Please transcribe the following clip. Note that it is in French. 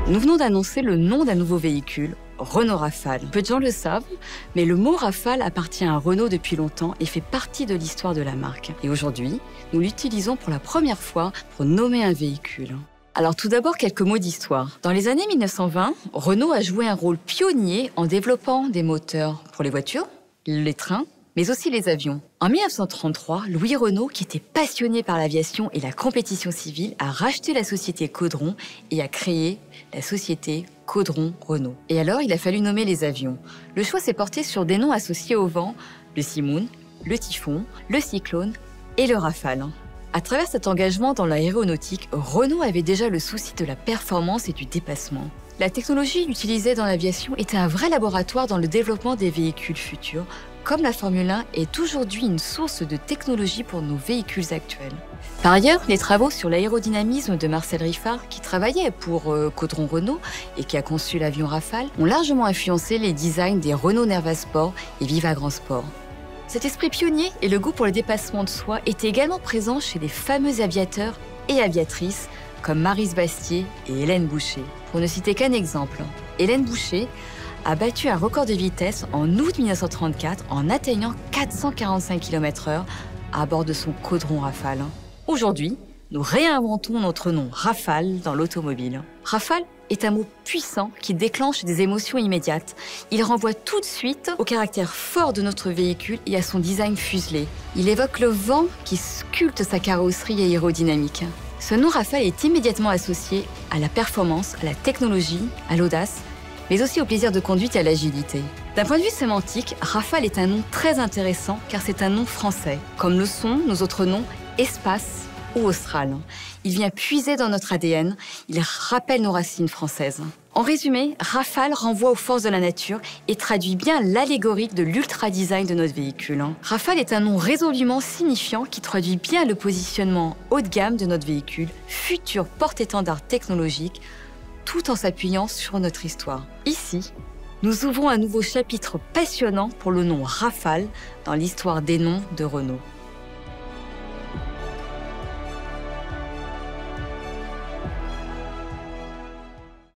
Nous venons d'annoncer le nom d'un nouveau véhicule, Renault Rafale. Peu de gens le savent, mais le mot Rafale appartient à Renault depuis longtemps et fait partie de l'histoire de la marque. Et aujourd'hui, nous l'utilisons pour la première fois pour nommer un véhicule. Alors tout d'abord, quelques mots d'histoire. Dans les années 1920, Renault a joué un rôle pionnier en développant des moteurs pour les voitures, les trains, mais aussi les avions. En 1933, Louis Renault, qui était passionné par l'aviation et la compétition civile, a racheté la société Caudron et a créé la société Caudron-Renault. Et alors, il a fallu nommer les avions. Le choix s'est porté sur des noms associés au vent, le Simoun, le Typhon, le Cyclone et le Rafale. À travers cet engagement dans l'aéronautique, Renault avait déjà le souci de la performance et du dépassement. La technologie utilisée dans l'aviation était un vrai laboratoire dans le développement des véhicules futurs, comme la Formule 1 est aujourd'hui une source de technologie pour nos véhicules actuels. Par ailleurs, les travaux sur l'aérodynamisme de Marcel Riffard, qui travaillait pour Caudron Renault et qui a conçu l'avion Rafale, ont largement influencé les designs des Renault Nerva Sport et Viva Grand Sport. Cet esprit pionnier et le goût pour le dépassement de soi étaient également présents chez les fameux aviateurs et aviatrices comme Maryse Bastier et Hélène Boucher. Pour ne citer qu'un exemple, Hélène Boucher a battu un record de vitesse en août 1934 en atteignant 445 km/h à bord de son Caudron Rafale. Aujourd'hui, nous réinventons notre nom Rafale dans l'automobile. Rafale est un mot puissant qui déclenche des émotions immédiates. Il renvoie tout de suite au caractère fort de notre véhicule et à son design fuselé. Il évoque le vent qui sculpte sa carrosserie aérodynamique. Ce nom Rafale est immédiatement associé à la performance, à la technologie, à l'audace, mais aussi au plaisir de conduite et à l'agilité. D'un point de vue sémantique, Rafale est un nom très intéressant car c'est un nom français, comme le sont nos autres noms Espace ou Austral. Il vient puiser dans notre ADN, il rappelle nos racines françaises. En résumé, Rafale renvoie aux forces de la nature et traduit bien l'allégorie de l'ultra-design de notre véhicule. Rafale est un nom résolument signifiant qui traduit bien le positionnement haut de gamme de notre véhicule, futur porte-étendard technologique, tout en s'appuyant sur notre histoire. Ici, nous ouvrons un nouveau chapitre passionnant pour le nom Rafale dans l'histoire des noms de Renault.